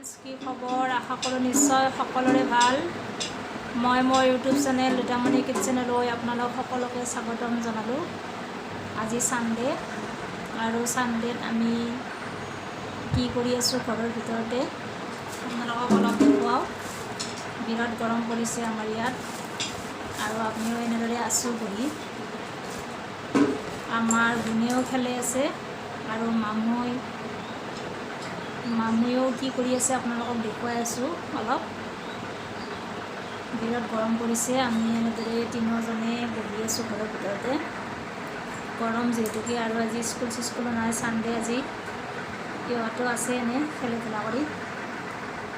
কি খবৰ আশা কৰোঁ নিশ্চয় সকলোৰে ভাল। মই মোৰ ইউটিউব চেনেল ৰীতামণি কিটচেনলৈ আপোনালোক সকলোকে স্বাগতম জনালোঁ। আজি ছানডে আৰু ছানডেত আমি কি কৰি আছোঁ ঘৰৰ ভিতৰতে আপোনালোকক অলপ দেখুৱাওঁ। বিৰাট গৰম পৰিছে আমাৰ ইয়াত আৰু আপুনিও এনেদৰে আছোঁ বহি। আমাৰ ভনীয়েও খেলি আছে আৰু মামুয়েও কি কৰি আছে আপোনালোকক দেখুৱাই আছোঁ অলপ। বিৰাট গৰম পৰিছে, আমি এনেদৰে তিনিওজনে বহি আছোঁ ঘৰৰ ভিতৰতে। গৰম যিহেতুকে আৰু আজি স্কুলো নাই, ছানডে আজি। ইহঁতো আছে এনেই খেলা ধূলা কৰি।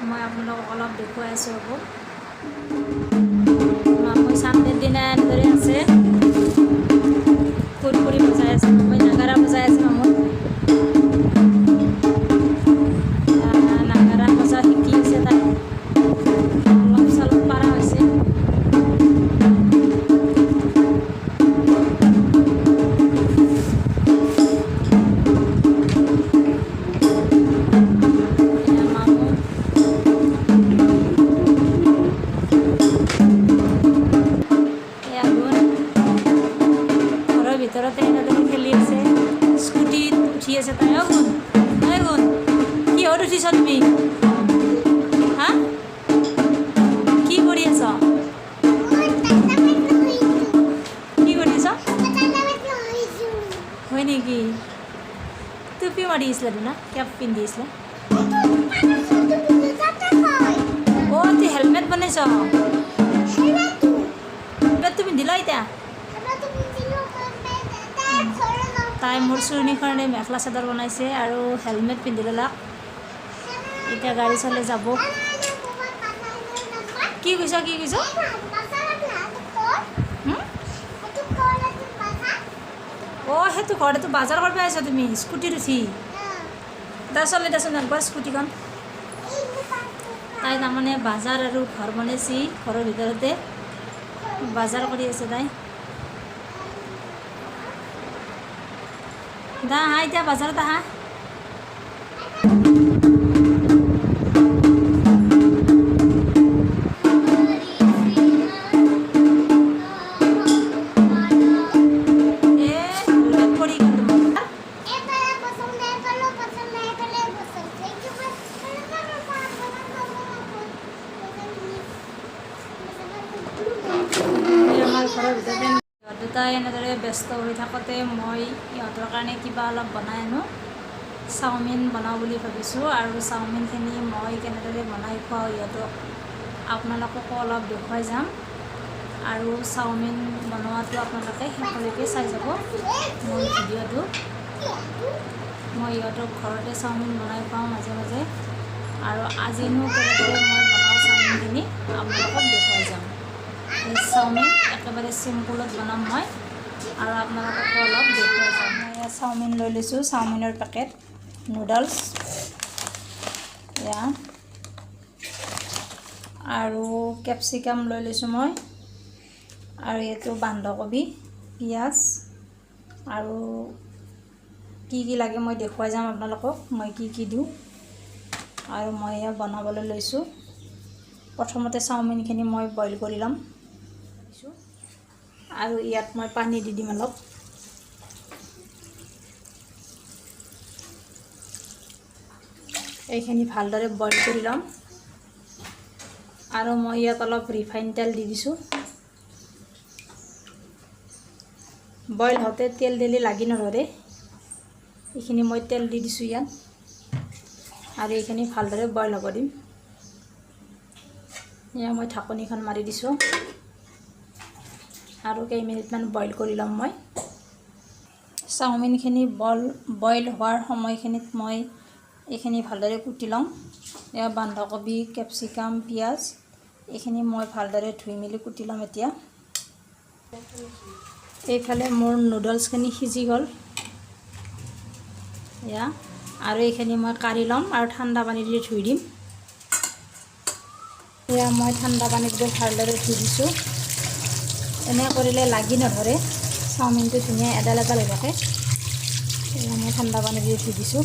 মই আপোনালোকক অলপ দেখুৱাই আছোঁ ৰ'ব। মামুই ছানডেৰ দিনা এনেদৰে আছে, কুৰকুৰি বজাই আছে, মামুই নাগাৰা বজাই আছে। নাগাৰা বজা শিকি আছে, তাই অলপ চলপ পাৰা হৈছে। ঘৰৰ ভিতৰতে এনেদৰে খেলি আছে, স্কুটিত উঠি আছে তাই। গুণ কিহত উঠিছ তুমি? হা, কি কৰি আছ? কি কৰি আছ? হয় নেকি? টুপি মাৰি আছিলা না? কেপ পিন্ধি আছিলা? অঁ, তুই হেলমেট বনাইছ? হেলমেটটো পিন্ধিলা এতিয়া? তাই মোৰ চুৰণিৰ কাৰণে মেখেলা চাদৰ বনাইছে আৰু হেলমেট পিন্ধি ল'লাক। এতিয়া গাড়ী চলাই যাব। কি কৈছ? অঁ, সেইটো ঘৰতো বজাৰ কৰিব আহিছ তুমি স্কুটিত উঠি? তাৰ চলাই দেচোন একবাৰ স্কুটিখন। তাই তাৰমানে বজাৰ আৰু ঘৰ বনাইছি, ঘৰৰ ভিতৰতে বজাৰ কৰি আছে তাই। দা আহা এতিয়া বজাৰত আহা। ঘৰৰ ভিতৰতে দুটাই এনেদৰে ব্যস্ত হৈ থাকোঁতে মই ইহঁতৰ কাৰণে কিবা অলপ বনাই আনো। চাওমিন বনাওঁ বুলি ভাবিছোঁ আৰু চাওমিনখিনি মই কেনেদৰে বনাই খুৱাওঁ ইহঁতক আপোনালোককো অলপ দেখুৱাই যাম। আৰু চাওমিন বনোৱাটো আপোনালোকে শেষলৈকে চাই যাব মোৰ ভিডিঅ'টো। মই ইহঁতক ঘৰতে চাওমিন বনাই খুৱাওঁ মাজে মাজে, আৰু আজিনো কেনেদৰে মই বনাওঁ চাওমিনখিনি আপোনালোকক দেখুৱাই যাম। এই চাওমিন একেবাৰে চিম্পুলত বনাম মই আৰু আপোনালোককো অলপ দেখুৱাই যাম। মই ইয়াত চাওমিন লৈ লৈছোঁ, চাওমিনৰ পেকেট, নুডলছ এয়া, আৰু কেপচিকাম লৈ লৈছোঁ মই, আৰু এইটো বন্ধাকবি, পিঁয়াজ, আৰু কি লাগে মই দেখুৱাই যাম আপোনালোকক মই কি দিওঁ। আৰু মই এয়া বনাবলৈ লৈছোঁ। প্ৰথমতে চাওমিনখিনি মই বইল কৰি ল'ম আৰু ইয়াত মই পানী দি দিম অলপ। এইখিনি ভালদৰে বইল কৰি ল'ম আৰু মই ইয়াত অলপ ৰিফাইন তেল দি দিছোঁ। বইল হওঁতে তেল দিলে লাগি নধৰে, এইখিনি মই তেল দি দিছোঁ ইয়াত, আৰু এইখিনি ভালদৰে বইল হ'ব দিম। এয়া মই ঢাকনিখন মাৰি দিছোঁ আৰু কেইমিনিটমান বইল কৰি ল'ম মই। চাওমিনখিনি বইল হোৱাৰ সময়খিনিত মই এইখিনি ভালদৰে কুটি ল'ম। এয়া বন্ধাকবি, কেপচিকাম, পিঁয়াজ এইখিনি মই ভালদৰে ধুই মেলি কুটি ল'ম এতিয়া। এইফালে মোৰ নুডলছখিনি সিজি গ'ল এয়া, আৰু এইখিনি মই কাঢ়ি ল'ম আৰু ঠাণ্ডা পানী দি ধুই দিম। এয়া মই ঠাণ্ডা পানীত গৈ ভালদৰে ধুই দিছোঁ। এনে কৰিলে লাগি নধৰে, চাওমিনটো ধুনীয়া এডাল হৈ থাকে। এয়া মই ঠাণ্ডা পানী দি ধুই দিছোঁ।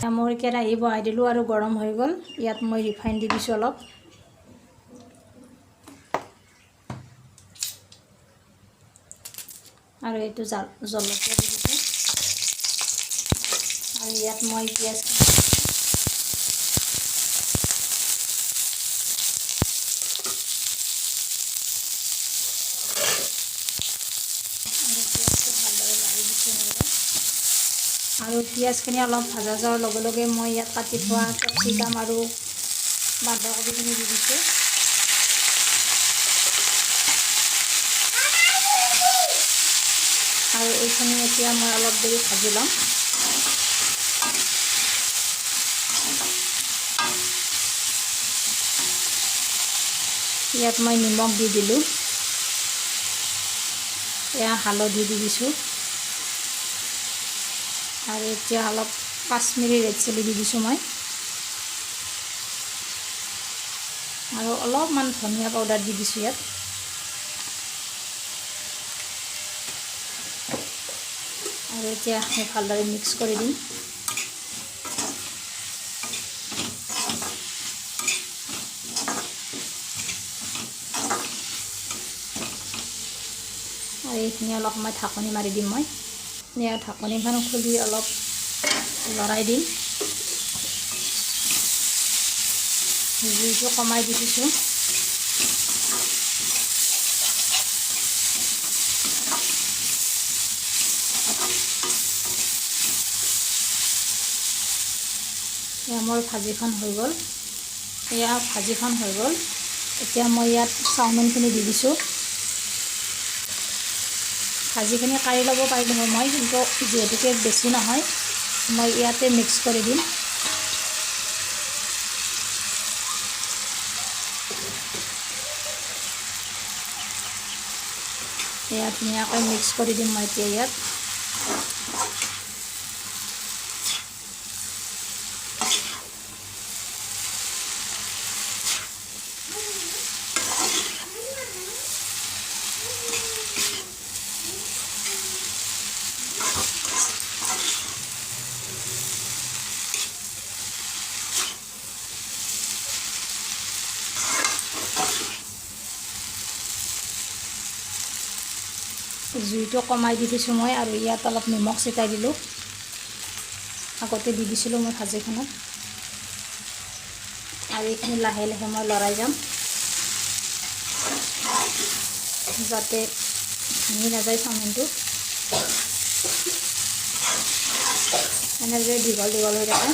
মোৰ কেৰাহী বহাই দিলোঁ আৰু গৰম হৈ গ'ল। ইয়াত মই ৰিফাইন দি দিছোঁ অলপ। আৰু এইটো জলকীয়া দি দিছোঁ। আৰু ইয়াত মই পিঁয়াজ আৰু পিঁয়াজখিনি অলপ ভাজা যোৱাৰ লগে লগে মই ইয়াত কাটি থোৱা কেপচিকাম আৰু বন্ধাকবিখিনি দি দিছোঁ। আৰু এইখিনি এতিয়া মই অলপ দেৰি ভাজি ল'ম। ইয়াত মই নিমখ দি দিলোঁ। এয়া হালধি দি দিছোঁ। আৰু এতিয়া অলপ কাশ্মীৰী ৰেড চিলি দি দিছোঁ মই। আৰু অলপমান ধনিয়া পাউডাৰ দি দিছোঁ ইয়াত। আৰু এতিয়া ভালদৰে মিক্স কৰি দিম। আৰু এইখিনি অলপ সময় ঢাকনি মাৰি দিম মই। ইয়াৰ ঢাকনিখন খুলি অলপ লৰাই দিম। জুইটো কমাই দি দিছোঁ। এয়া মোৰ ভাজিখন হৈ গ'ল। এতিয়া মই ইয়াত চাওমিনখিনি দি দিছোঁ। ভাজিখিনি কাঢ়ি ল'ব পাৰিলোঁ হয় মই, কিন্তু যিহেতুকে বেছি নহয় মই ইয়াতে মিক্স কৰি দিম। এয়া ধুনীয়াকৈ মিক্স কৰি দিম মই এতিয়া ইয়াত। জুইটো কমাই দি দিছোঁ মই। আৰু ইয়াত অলপ নিমখ ছিটাই দিলোঁ। আগতে দি দিছিলোঁ মই ভাজিখনত। আৰু এইখিনি লাহে লাহে মই লৰাই যাম, যাতে ভাঙি নাযায় চাওমিনটো। এনেদৰে দীঘল দীঘল হৈ থাকে।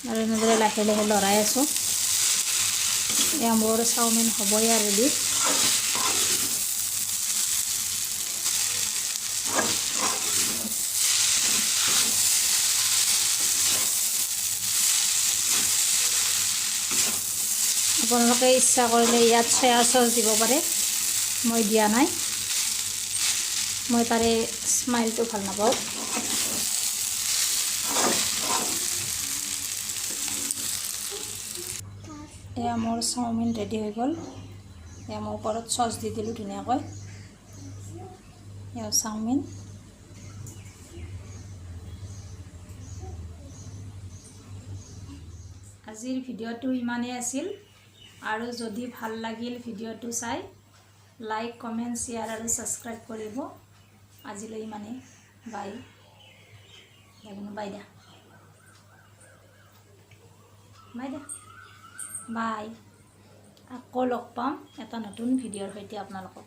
আৰু এনেদৰে লাহে লাহে লৰাই আছোঁ। এয়া মোৰ চাওমিন হ'বই আৰু ৰেডি। আপোনালোকে ইচ্ছা কৰিলে ইয়াত চয়া চচ দিব পাৰে, মই দিয়া নাই। মই তাৰে স্মাইলটো ভাল নাপাওঁ। এয়া মোৰ চাওমিন ৰেডি হৈ গ'ল। এয়া মই ওপৰত চচ দি দিলোঁ ধুনীয়াকৈ। এয়া চাওমিন। আজিৰ ভিডিঅ'টো ইমানেই আছিল। আৰু যদি ভাল লাগিল ভিডিঅ'টো চাই লাইক, কমেণ্ট, শ্বেয়াৰ আৰু ছাবস্ক্ৰাইব কৰিব। আজিলৈ ইমানেই। বাই। বাই। আকৌ লগ পাম এটা নতুন ভিডিঅ'ৰ সৈতে আপোনালোকক।